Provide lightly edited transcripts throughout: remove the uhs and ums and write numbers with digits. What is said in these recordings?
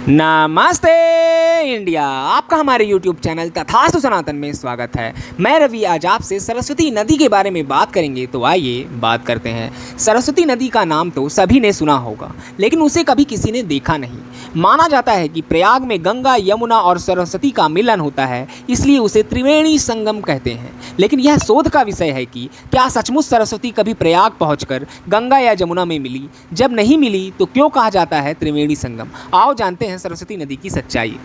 नमस्ते इंडिया, आपका हमारे YouTube चैनल तथास्तु सनातन में स्वागत है। मैं रवि आज आपसे सरस्वती नदी के बारे में बात करेंगे। तो आइए बात करते हैं। सरस्वती नदी का नाम तो सभी ने सुना होगा, लेकिन उसे कभी किसी ने देखा नहीं। माना जाता है कि प्रयाग में गंगा, यमुना और सरस्वती का मिलन होता है, इसलिए उसे त्रिवेणी संगम कहते हैं। लेकिन यह शोध का विषय है कि क्या सचमुच सरस्वती कभी प्रयाग पहुंचकर गंगा या यमुना में मिली? जब नहीं मिली तो क्यों कहा जाता है त्रिवेणी संगम? आओ जानते हैं सरस्वती नदी की सच्चाई।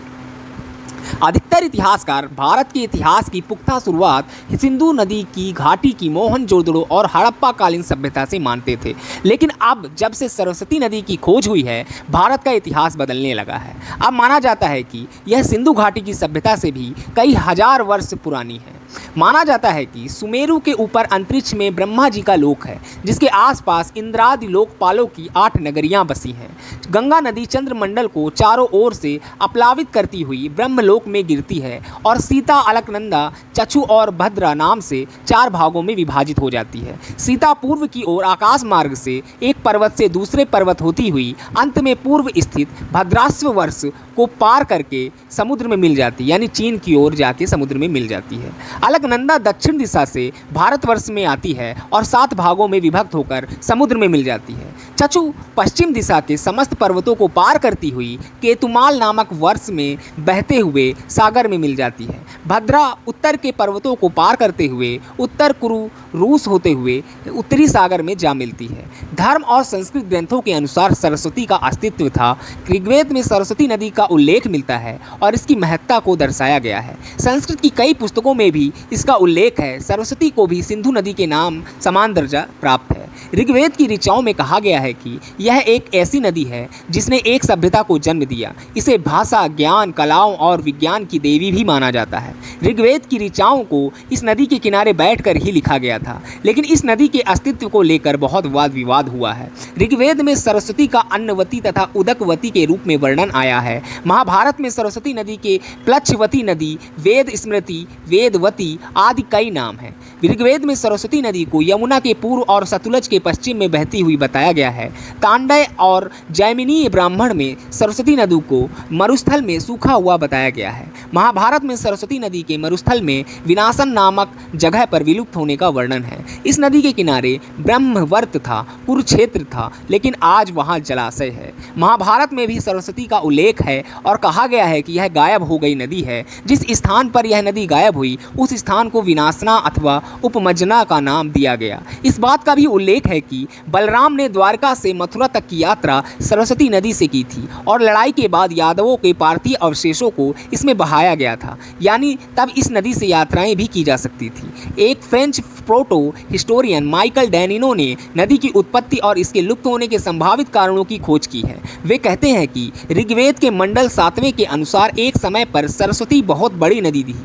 अधिकतर इतिहासकार भारत के इतिहास की पुख्ता शुरुआत सिंधु नदी की घाटी की मोहनजोदड़ो और हड़प्पा कालीन सभ्यता से मानते थे। लेकिन अब जब से सरस्वती नदी की खोज हुई है, भारत का इतिहास बदलने लगा है। अब माना जाता है कि यह सिंधु घाटी की सभ्यता से भी कई हजार वर्ष पुरानी है। माना जाता है कि सुमेरु के ऊपर अंतरिक्ष में ब्रह्मा जी का लोक है, जिसके आसपास इंद्रादि लोकपालों की 8 नगरियां बसी हैं। गंगा नदी चंद्रमंडल को चारों ओर से अपलावित करती हुई ब्रह्मलोक में गिरती है और सीता, अलकनंदा, चक्षु और भद्रा नाम से 4 भागों में विभाजित हो जाती है। सीता पूर्व की ओर आकाश मार्ग से एक पर्वत से दूसरे पर्वत होती हुई अंत में पूर्व स्थित भद्राश्व वर्ष को पार करके समुद्र में मिल जाती है, यानी चीन की ओर जाके समुद्र में मिल जाती है। अलकनंदा दक्षिण दिशा से भारतवर्ष में आती है और 7 भागों में विभक्त होकर समुद्र में मिल जाती है। चक्षु पश्चिम दिशा के समस्त पर्वतों को पार करती हुई केतुमाल नामक वर्ष में बहते हुए सागर में मिल जाती है। भद्रा उत्तर के पर्वतों को पार करते हुए उत्तर कुरु रूस होते हुए उत्तरी सागर में जा मिलती है। धर्म और संस्कृत ग्रंथों के अनुसार सरस्वती का अस्तित्व था। ऋग्वेद में सरस्वती नदी का उल्लेख मिलता है और इसकी महत्ता को दर्शाया गया है। संस्कृत की कई पुस्तकों में भी इसका उल्लेख है। सरस्वती को भी सिंधु नदी के नाम समान दर्जा प्राप्त है। ऋग्वेद की ऋचाओं में कहा गया है कि यह एक ऐसी नदी है जिसने एक सभ्यता को जन्म दिया। इसे भाषा, ज्ञान, कलाओं और विज्ञान की देवी भी माना जाता है। ऋग्वेद की ऋचाओं को इस नदी के किनारे बैठकर ही लिखा गया था, लेकिन इस नदी के अस्तित्व को लेकर बहुत वाद विवाद हुआ है। ऋग्वेद में सरस्वती का अन्नवती तथा उदकवती के रूप में वर्णन आया है। महाभारत में सरस्वती नदी के प्लक्षवती नदी, वेद स्मृति, वेदवती आदि कई नाम हैं। ऋग्वेद में सरस्वती नदी को यमुना के पूर्व और सतलुज के पश्चिम में बहती हुई बताया गया है। तांडय और जैमिनीय ब्राह्मण में सरस्वती नदी को मरुस्थल में सूखा हुआ बताया गया है। महाभारत में सरस्वती नदी के मरुस्थल में विनाशन नामक जगह पर विलुप्त होने का वर्णन है। इस नदी के किनारे ब्रह्मवर्त था, कुरुक्षेत्र था, लेकिन आज वहाँ जलाशय है। महाभारत में भी सरस्वती का उल्लेख है और कहा गया है कि यह गायब हो गई नदी है। जिस स्थान पर यह नदी गायब हुई उस स्थान को विनाशना अथवा उपमजना का नाम दिया गया। इस बात का भी उल्लेख है कि बलराम ने द्वारका से मथुरा तक की यात्रा सरस्वती नदी से की थी और लड़ाई के बाद यादवों के पार्थिव अवशेषों को इसमें बहाया गया था, यानी तब इस नदी से यात्राएं भी की जा सकती थी। एक फ्रेंच प्रोटो हिस्टोरियन माइकल डैनिनो ने नदी की उत्पत्ति और इसके लुप्त होने के संभावित कारणों की खोज की है। वे कहते हैं कि ऋग्वेद के मंडल 7वें के अनुसार एक समय पर सरस्वती बहुत बड़ी नदी थी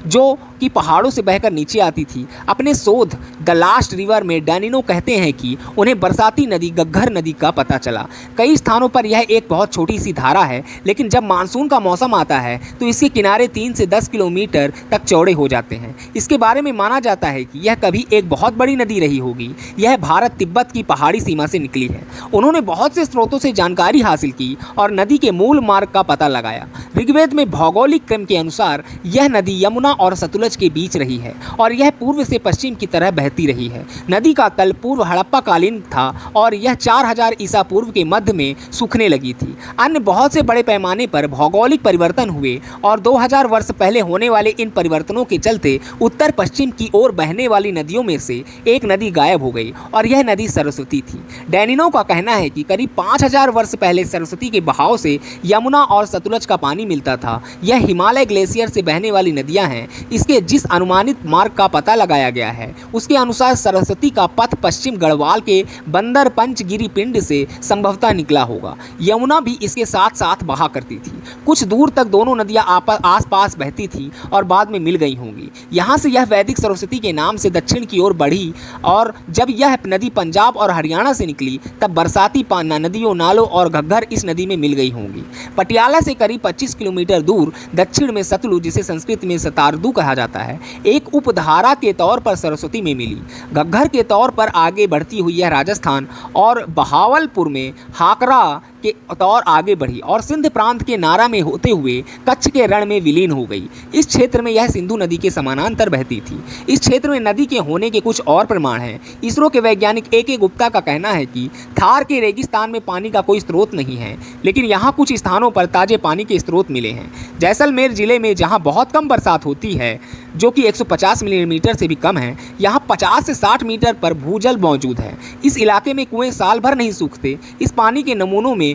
जो कि पहाड़ों से बहकर नीचे आती थी। अपने शोध द लास्ट रिवर में डैनिनो कहते हैं कि उन्हें बरसाती नदी घग्गर नदी का पता चला। कई स्थानों पर यह एक बहुत छोटी सी धारा है, लेकिन जब मानसून का मौसम आता है तो इसके किनारे 3 से 10 किलोमीटर तक चौड़े हो जाते हैं। इसके बारे में माना जाता है कि यह कभी एक बहुत बड़ी नदी रही होगी। यह भारत तिब्बत की पहाड़ी सीमा से निकली है। उन्होंने बहुत से स्रोतों से जानकारी हासिल की और नदी के मूल मार्ग का पता लगाया। ऋग्वेद में भौगोलिक क्रम के अनुसार यह नदी यमुना और सतलुज के बीच रही है और यह पूर्व से पश्चिम की तरह बहती रही है। नदी का तल पूर्व हड़प्पा कालीन था और यह 4000 ईसा पूर्व के मध्य में सूखने लगी थी। अन्य बहुत से बड़े पैमाने पर भौगोलिक परिवर्तन हुए और 2000 वर्ष पहले होने वाले इन परिवर्तनों के चलते उत्तर पश्चिम की ओर बहने वाली नदियों में से एक नदी गायब हो गई और यह नदी सरस्वती थी। डैनिनो का कहना है कि करीब 5000 वर्ष पहले सरस्वती के बहाव से यमुना और सतलुज का पानी मिलता था। यह हिमालय ग्लेशियर से बहने वाली नदियां हैं। इसके जिस अनुमानित मार्ग का पता लगाया गया है उसके अनुसार सरस्वती का पथ पश्चिम गढ़वाल के बंदर पंचगिरी पिंड से संभवतः निकला होगा। यमुना भी इसके साथ साथ बहा करती थी। कुछ दूर तक दोनों नदियां आसपास बहती थी और बाद में मिल गई होंगी। यहाँ से यह वैदिक सरस्वती के नाम से दक्षिण की ओर बढ़ी और जब यह नदी पंजाब और हरियाणा से निकली तब बरसाती नदियों, नालों और घग्गर इस नदी में मिल गई होंगी। पटियाला से करीब 25 किलोमीटर दूर दक्षिण में सतलुज, जिसे संस्कृत में सतारदू कहा जाता है, एक उपधारा के तौर पर सरस्वती में मिली। घग्गर के तौर पर आगे बढ़ती हुई यह राजस्थान और बहावलपुर में हाकरा के तौर आगे बढ़ी और सिंध प्रांत के नारा में होते हुए कच्छ के रण में विलीन हो गई। इस क्षेत्र में यह सिंधु नदी के समानांतर बहती थी। इस क्षेत्र में नदी के होने के कुछ और प्रमाण हैं। इसरो के वैज्ञानिक ए.के. गुप्ता का कहना है कि थार के रेगिस्तान में पानी का कोई स्रोत नहीं है, लेकिन यहाँ कुछ स्थानों पर ताजे पानी के स्रोत मिले हैं। जैसलमेर जिले में जहाँ बहुत कम बरसात होती है, जो कि 150 मिलीमीटर से भी कम है, यहाँ 50 से 60 मीटर पर भूजल मौजूद है। इस इलाके में कुएं साल भर नहीं सूखते। इस पानी के नमूनों में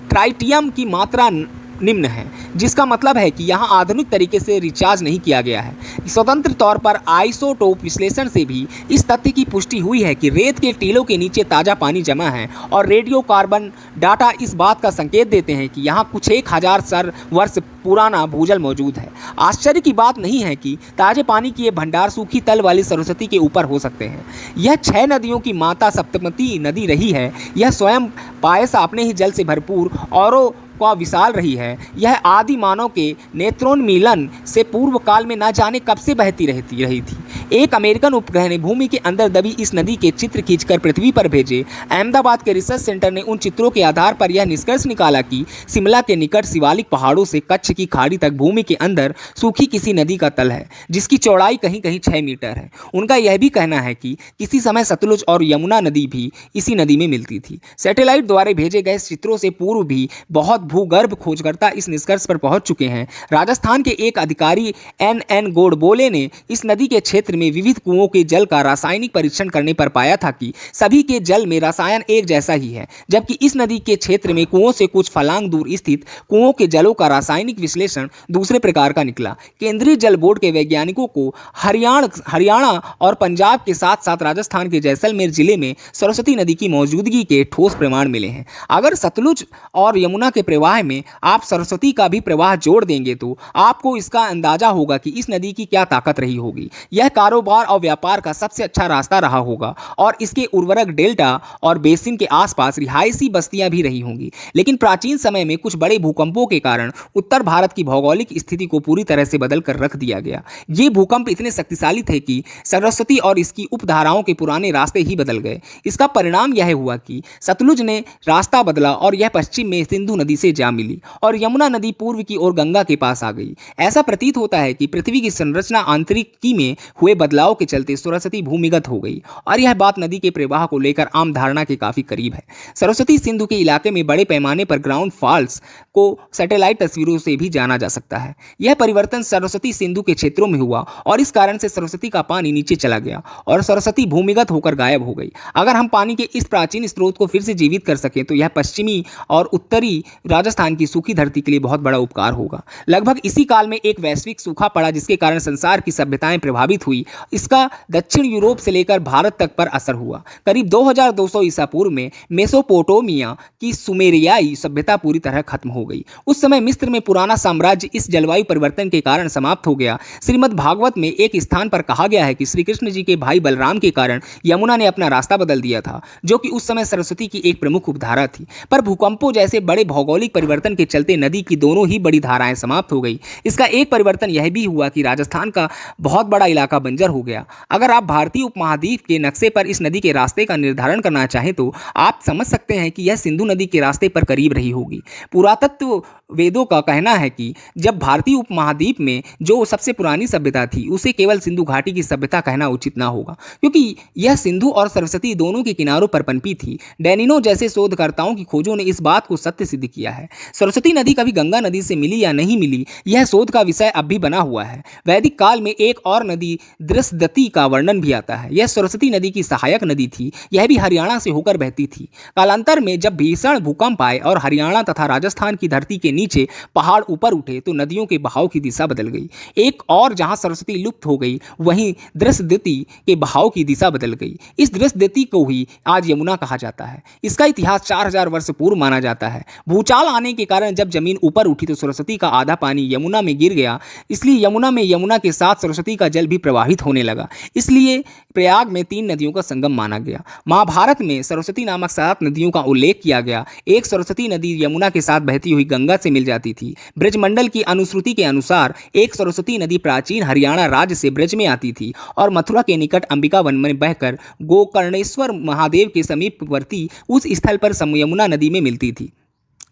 ट्राइटियम की मात्रा निम्न है, जिसका मतलब है कि यहाँ आधुनिक तरीके से रिचार्ज नहीं किया गया है। स्वतंत्र तौर पर आइसोटोप विश्लेषण से भी इस तथ्य की पुष्टि हुई है कि रेत के टीलों के नीचे ताज़ा पानी जमा है और रेडियो कार्बन डाटा इस बात का संकेत देते हैं कि यहाँ कुछ 1000 वर्ष पुराना भूजल मौजूद है। आश्चर्य की बात नहीं है कि ताजे पानी की ये भंडार सूखी तल वाली सरस्वती के ऊपर हो सकते हैं। यह 6 नदियों की माता सप्तमती नदी रही है। यह स्वयं पायसा अपने ही जल से भरपूर औरों का विशाल रही है। यह आदि मानव के नेत्रोन्मीलन से पूर्व काल में न जाने कब से बहती रही थी। एक अमेरिकन उपग्रह ने भूमि के अंदर दबी इस नदी के चित्र खींचकर पृथ्वी पर भेजे। अहमदाबाद के रिसर्च सेंटर ने उन चित्रों के आधार पर यह निष्कर्ष निकाला कि शिमला के निकट शिवालिक पहाड़ों से कच्छ की खाड़ी तक भूमि के अंदर सूखी किसी नदी का तल है, जिसकी चौड़ाई कहीं कहीं 6 मीटर है। उनका यह भी कहना है कि किसी समय सतलुज और यमुना नदी भी इसी नदी में मिलती थी। सैटेलाइट द्वारा भेजे गए चित्रों से पूर्व भी बहुत भूगर्भ खोजकर्ता इस निष्कर्ष पर पहुंच चुके हैं। राजस्थान के एक अधिकारी एन गोडबोले ने इस नदी के क्षेत्र में विविध कुओं के जल का रासायनिक परीक्षण करने पर पाया था कि सभी के जल में रसायन एक जैसा ही है, जबकि इस नदी के क्षेत्र में कुओं से कुछ फलांग दूर स्थित कुओं के जलों का रासायनिक विश्लेषण दूसरे प्रकार का निकला। केंद्रीय जल बोर्ड के वैज्ञानिकों को हरियाणा और पंजाब के साथ साथ राजस्थान के जैसलमेर जिले में सरस्वती नदी की मौजूदगी के ठोस प्रमाण मिले हैं। अगर सतलुज और यमुना के प्रवाह में आप सरस्वती का भी प्रवाह जोड़ देंगे तो आपको इसका अंदाजा होगा कि इस नदी की क्या ताकत रही होगी। यह कारोबार और व्यापार का सबसे अच्छा रास्ता रहा होगा और इसके उर्वरक डेल्टा और बेसिन के आसपास रिहायशी बस्तियां भी रही होंगी। लेकिन प्राचीन समय में कुछ बड़े भूकंपों के कारण उत्तर भारत की भौगोलिक स्थिति को पूरी तरह से बदल कर रख दिया गया। ये भूकंप इतने शक्तिशाली थे कि सरस्वती और इसकी उपधाराओं के पुराने रास्ते ही बदल गए। इसका परिणाम यह हुआ कि सतलुज ने रास्ता बदला और यह पश्चिम में सिंधु नदी से जा मिली और यमुना नदी पूर्व की ओर गंगा के पास आ गई। ऐसा प्रतीत होता है कि पृथ्वी की संरचना आंतरिकी में हुए बदलाव के चलते सरस्वती भूमिगत हो गई और यह बात नदी के प्रवाह को लेकर आम धारणा के काफी करीब है। सरस्वती सिंधु के इलाके में बड़े पैमाने पर ग्राउंड फॉल्स को सैटेलाइट तस्वीरों से भी जाना जा सकता है। यह परिवर्तन सरस्वती सिंधु के क्षेत्रों में हुआ और इस कारण से सरस्वती का पानी नीचे चला गया और सरस्वती भूमिगत होकर गायब हो गई। अगर हम पानी के इस प्राचीन स्रोत को फिर से जीवित कर सकें तो यह पश्चिमी और उत्तरी राजस्थान की सूखी धरती के लिए बहुत बड़ा उपकार होगा। लगभग इसी काल में एक वैश्विक सूखा पड़ा जिसके कारण संसार की सभ्यताएं प्रभावित हुई। इसका दक्षिण यूरोप से लेकर भारत तक पर असर हुआ। करीब 2200 ईसा पूर्व में मेसोपोटामिया की सुमेरियाई सभ्यता पूरी तरह खत्म हो गई। उस समय मिस्र में पुराना साम्राज्य इस जलवायु परिवर्तन के कारण समाप्त हो गया। श्रीमद् भागवत में एक स्थान पर कहा गया है कि श्री कृष्ण जी के भाई बलराम के कारण यमुना ने अपना रास्ता बदल दिया था, जो कि उस समय सरस्वती की एक प्रमुख उपधारा थी। पर भूकंपों जैसे बड़े भौगोलिक परिवर्तन के चलते नदी की दोनों ही बड़ी धाराएं समाप्त हो गई। इसका एक परिवर्तन यह भी हुआ कि राजस्थान का बहुत बड़ा इलाका बंजर हो गया। अगर आप भारतीय उपमहाद्वीप के नक्शे पर इस नदी के रास्ते का निर्धारण करना चाहें तो आप समझ सकते हैं कि यह सिंधु नदी के रास्ते पर करीब रही होगी। पुरातत्व वेदों का कहना है कि जब भारतीय उपमहाद्वीप में जो सबसे पुरानी सभ्यता थी उसे केवल सिंधु घाटी की सभ्यता कहना उचित ना होगा, क्योंकि यह सिंधु और सरस्वती दोनों के किनारों पर पनपी थी। डैनिनो जैसे शोधकर्ताओं की खोजों ने इस बात को सत्य सिद्ध किया है। सरस्वती नदी कभी गंगा नदी से मिली या नहीं मिली, यह शोध का विषय अब भी बना हुआ है। वैदिक काल में एक और नदी दृष्टदती का वर्णन भी आता है। यह सरस्वती नदी की सहायक नदी थी। यह भी हरियाणा से होकर बहती थी। कालांतर में जब भीषण भूकंप आए और हरियाणा तथा राजस्थान की धरती के नीचे पहाड़ ऊपर उठे तो नदियों के बहाव की दिशा बदल गई। एक और जहां सरस्वती लुप्त हो गई वहीं दृष्टदती के बहाव की दिशा बदल गई। इस दृष्टदती को ही आज यमुना कहा जाता है। इसका इतिहास 4000 वर्ष पूर्व माना जाता है। भूचाल आने के कारण जब जमीन ऊपर उठी तो सरस्वती का आधा पानी यमुना में गिर गया, इसलिए यमुना के साथ सरस्वती का जल भी प्रवाहित होने लगा। इसलिए प्रयाग में 3 नदियों का संगम माना गया। महाभारत में सरस्वती नामक 7 नदियों का उल्लेख किया गया। एक सरस्वती नदी यमुना के साथ बहती हुई गंगा से मिल जाती थी। ब्रजमंडल की अनुश्रुति के अनुसार एक सरस्वती नदी प्राचीन हरियाणा राज्य से ब्रज में आती थी और मथुरा के निकट अंबिका वन में बहकर गोकर्णेश्वर महादेव के समीपवर्ती उस स्थल पर यमुना नदी में मिलती थी।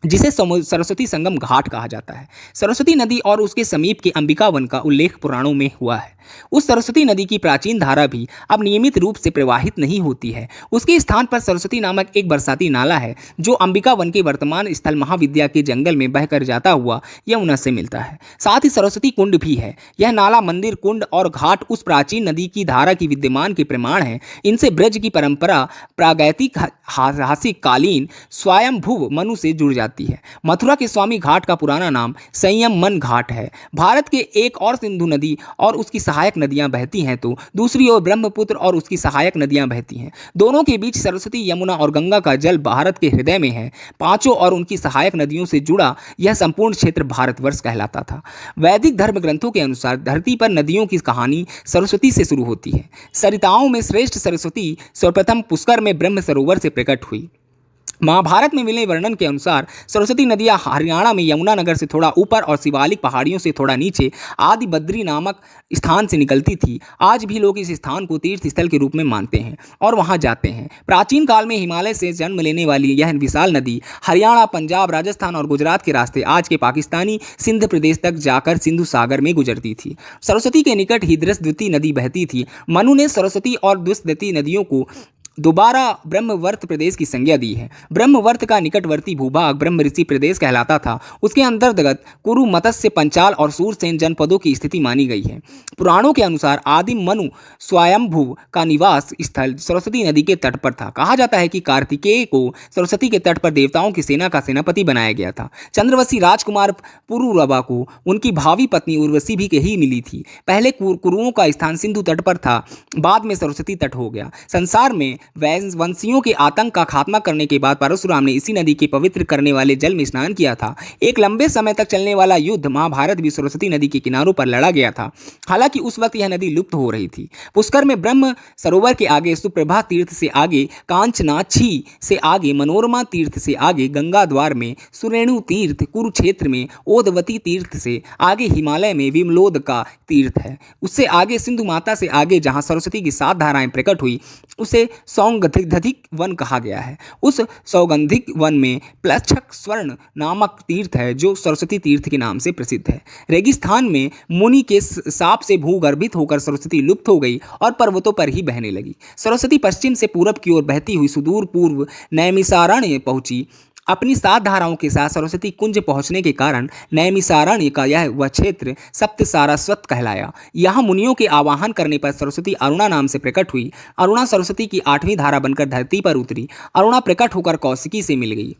जिसे सरस्वती संगम घाट कहा जाता है। सरस्वती नदी और उसके समीप के अंबिका वन का उल्लेख पुराणों में हुआ है। उस सरस्वती नदी की प्राचीन धारा भी अब नियमित रूप से प्रवाहित नहीं होती है। उसके स्थान पर सरस्वती नामक एक बरसाती नाला है जो अंबिका वन के वर्तमान स्थल महाविद्या के जंगल में बहकर जाता हुआ यमुना से मिलता है। साथ ही सरस्वती कुंड भी है। यह नाला, मंदिर, कुंड और घाट उस प्राचीन नदी की धारा की विद्यमान के प्रमाण है। इनसे ब्रज की परंपरा प्रागैतिहासिक कालीन स्वयंभुव मनु से जुड़ जाती है। मथुरा के स्वामी घाट का पुराना नाम संयम मन घाट है। भारत के एक और सिंधु नदी और उसकी सहायक नदियां बहती हैं तो दूसरी ओर ब्रह्मपुत्र और उसकी सहायक नदियां बहती हैं। दोनों के बीच सरस्वती, यमुना और गंगा का जल भारत के हृदय में है। पांचों और उनकी सहायक नदियों से जुड़ा यह संपूर्ण क्षेत्र भारतवर्ष कहलाता था। वैदिक धर्म ग्रंथों के अनुसार धरती पर नदियों की कहानी सरस्वती से शुरू होती है। सरिताओं में श्रेष्ठ सरस्वती सर्वप्रथम पुष्कर में ब्रह्म सरोवर से प्रकट हुई। महाभारत में मिले वर्णन के अनुसार सरस्वती नदियाँ हरियाणा में यमुनानगर से थोड़ा ऊपर और शिवालिक पहाड़ियों से थोड़ा नीचे आदि बद्री नामक स्थान से निकलती थी। आज भी लोग इस स्थान को तीर्थ स्थल के रूप में मानते हैं और वहां जाते हैं। प्राचीन काल में हिमालय से जन्म लेने वाली यह विशाल नदी हरियाणा, पंजाब, राजस्थान और गुजरात के रास्ते आज के पाकिस्तानी सिंध प्रदेश तक जाकर सिंधु सागर में गुजरती थी। सरस्वती के निकट ही दृष्टद्युति नदी बहती थी। मनु ने सरस्वती और दृष्टद्युति नदियों को दोबारा ब्रह्मवर्त प्रदेश की संज्ञा दी है। ब्रह्मवर्त का निकटवर्ती भूभाग ब्रह्म ऋषि प्रदेश कहलाता था। उसके अंतर्गत कुरु, मत्स्य, पंचाल और सूरसेन जनपदों की स्थिति मानी गई है। पुराणों के अनुसार आदिम मनु स्वयंभुव का निवास स्थल सरस्वती नदी के तट पर था। कहा जाता है कि कार्तिकेय को सरस्वती के तट पर देवताओं की सेना का सेनापति बनाया गया था। चंद्रवशी राजकुमार पुरुरवा को उनकी भावी पत्नी उर्वशी भी ही मिली थी। पहले कुरुओं का स्थान सिंधु तट पर था, बाद में सरस्वती तट हो गया। संसार में वंशियों के आतंक का खात्मा करने के बाद परशुराम ने इसी नदी के पवित्र करने वाले जल में स्नान किया था। एक लंबे समय तक चलने वाला युद्ध महाभारत भी सरस्वती नदी के किनारों पर लड़ा गया था। हालांकि उस वक्त यह नदी लुप्त हो रही थी। पुष्कर में ब्रह्म सरोवर के आगे, सुप्रभा तीर्थ से आगे, कांचनाक्षी से आगे, मनोरमा तीर्थ से आगे, गंगा द्वार में सुरेणु तीर्थ, कुरुक्षेत्र में ओदवती तीर्थ से आगे, हिमालय में विमलोदका तीर्थ है। उससे आगे सिंधु माता से आगे जहां सरस्वती की 7 धाराएं प्रकट हुई उसे सौगंधिक वन कहा गया है। उस सौगंधिक वन में प्लक्षक स्वर्ण नामक तीर्थ है जो सरस्वती तीर्थ के नाम से प्रसिद्ध है। रेगिस्तान में मुनि के शाप से भूगर्भित होकर सरस्वती लुप्त हो गई और पर्वतों पर ही बहने लगी। सरस्वती पश्चिम से पूरब की ओर बहती हुई सुदूर पूर्व नैमिषारण्य पहुंची। अपनी 7 धाराओं के साथ सरस्वती कुंज पहुंचने के कारण नैमिषारण्य का वह क्षेत्र सप्त सारस्वत कहलाया। यहाँ मुनियों के आवाहन करने पर सरस्वती अरुणा नाम से प्रकट हुई। अरुणा सरस्वती की 8वीं धारा बनकर धरती पर उतरी। अरुणा प्रकट होकर कौशिकी से मिल गई।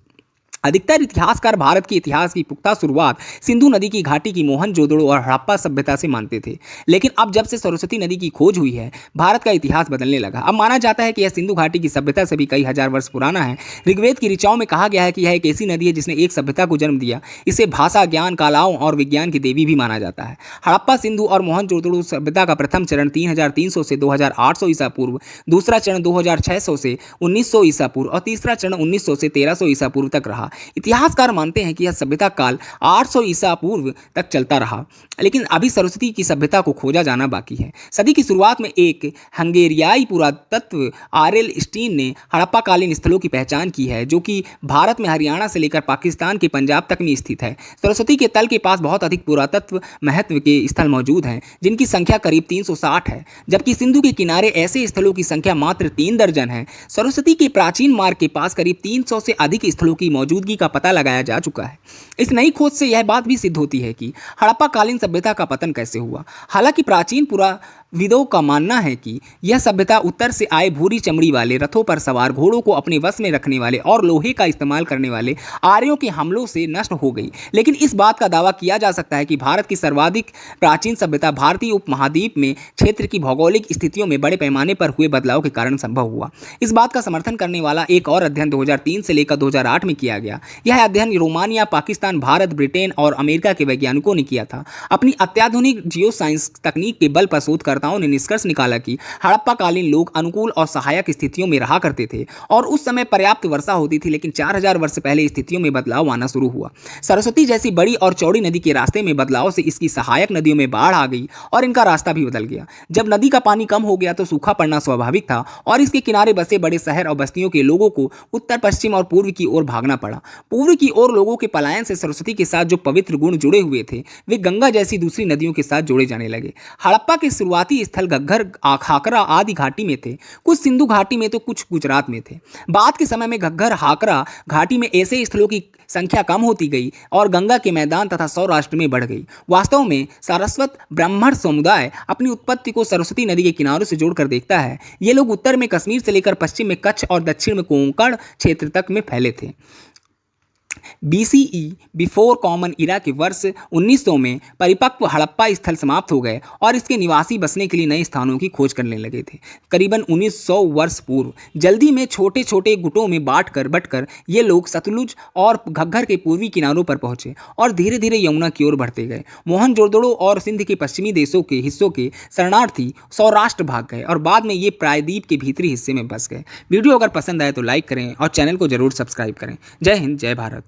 अधिकतर इतिहासकार भारत के इतिहास की पुख्ता शुरुआत सिंधु नदी की घाटी की मोहनजोदड़ो और हड़प्पा सभ्यता से मानते थे। लेकिन अब जब से सरस्वती नदी की खोज हुई है, भारत का इतिहास बदलने लगा। अब माना जाता है कि यह सिंधु घाटी की सभ्यता से भी कई हजार वर्ष पुराना है। ऋग्वेद की ऋचाओं में कहा गया है कि यह एक ऐसी नदी है जिसने एक सभ्यता को जन्म दिया। इसे भाषा, ज्ञान, कलाओं और विज्ञान की देवी भी माना जाता है। हड़प्पा, सिंधु और मोहनजोदड़ो सभ्यता का प्रथम चरण 3300 से 2800 ईसा पूर्व, दूसरा चरण 2600 से 1900 ईसा पूर्व और तीसरा चरण 1900 से 1300 ईसा पूर्व तक रहा। इतिहासकार मानते हैं कि यह सभ्यता काल 800 ईसा पूर्व तक चलता रहा, लेकिन अभी सरस्वती की सभ्यता को खोजा जाना बाकी है। सदी की शुरुआत में एक हंगेरियाई पुरातत्व आरएल स्टीन ने हड़प्पा कालीन स्थलों की पहचान की है जो कि भारत में हरियाणा से लेकर पाकिस्तान के पंजाब तक में स्थित है। सरस्वती के तल के पास बहुत अधिक पुरातत्व महत्व के स्थल मौजूद हैं जिनकी संख्या करीब 360 है, जबकि सिंधु के किनारे ऐसे स्थलों की संख्या मात्र 3 दर्जन है। सरस्वती के प्राचीन मार्ग के पास करीब 300 से अधिक स्थलों की मौजूदगी का पता लगाया जा चुका है। इस नई खोज से यह बात भी सिद्ध होती है कि हड़प्पा कालीन सभ्यता का पतन कैसे हुआ। हालांकि प्राचीन पुराविदों का मानना है कि यह सभ्यता उत्तर से आए भूरी चमड़ी वाले रथों पर सवार, घोड़ों को अपने वश में रखने वाले और लोहे का इस्तेमाल करने वाले आर्यों के हमलों से नष्ट हो गई। लेकिन इस बात का दावा किया जा सकता है कि भारत की सर्वाधिक प्राचीन सभ्यता भारतीय उपमहाद्वीप में क्षेत्र की भौगोलिक स्थितियों में बड़े पैमाने पर हुए बदलाव के कारण संभव हुआ। इस बात का समर्थन करने वाला एक और अध्ययन 2003 से लेकर 2008 में किया गया। यह अध्ययन रोमानिया, पाकिस्तान, भारत, ब्रिटेन और अमेरिका के वैज्ञानिकों ने किया था। अपनी अत्याधुनिक जियोसाइंस तकनीक के बल पर शोधकर्ताओं ने निष्कर्ष निकाला कि हड़प्पा कालीन लोग अनुकूल और सहायक स्थितियों में रहा करते थे और उस समय पर्याप्त वर्षा होती थी, लेकिन 4000 वर्ष पहले स्थितियों में बदलाव आना शुरू हुआ। सरस्वती जैसी बड़ी और चौड़ी नदी के रास्ते में बदलाव से इसकी सहायक नदियों में बाढ़ आ गई और इनका रास्ता भी बदल गया। जब नदी का पानी कम हो गया तो सूखा पड़ना स्वाभाविक था और इसके किनारे बसे बड़े शहर और बस्तियों के लोगों को उत्तर, पश्चिम और पूर्व की ओर भागना पड़ा। पड़ा। पूर्व की ओर लोगों के पलायन से सरस्वती के साथ जो पवित्र गुण जुड़े हुए थे वे गंगा जैसी दूसरी नदियों के साथ जोड़े जाने लगे। हड़प्पा के शुरुआती स्थल घग्गर, हाकरा आदि घाटी में थे, कुछ सिंधु घाटी में तो कुछ गुजरात में थे। बाद के समय में घग्गर, हाकरा घाटी में ऐसे स्थलों की संख्या कम होती गई और गंगा के मैदान तथा सौराष्ट्र में बढ़ गई। वास्तव में सारस्वत ब्राह्मण समुदाय अपनी उत्पत्ति को सरस्वती नदी के किनारों से जोड़कर देखता है। ये लोग उत्तर में कश्मीर से लेकर पश्चिम में कच्छ और दक्षिण में कोंकण क्षेत्र तक में फैले थे। BCE बिफोर कॉमन इरा के वर्ष 1900 में परिपक्व हड़प्पा स्थल समाप्त हो गए और इसके निवासी बसने के लिए नए स्थानों की खोज करने लगे थे। करीबन 1900 वर्ष पूर्व जल्दी में छोटे छोटे गुटों में बटकर ये लोग सतलुज और घग्गर के पूर्वी किनारों पर पहुंचे और धीरे धीरे यमुना की ओर बढ़ते गए। मोहनजोदड़ो और सिंध के पश्चिमी देशों के हिस्सों के शरणार्थी सौराष्ट्र भाग गए और बाद में ये प्रायद्वीप के भीतरी हिस्से में बस गए। वीडियो अगर पसंद आए तो लाइक करें और चैनल को जरूर सब्सक्राइब करें। जय हिंद, जय भारत।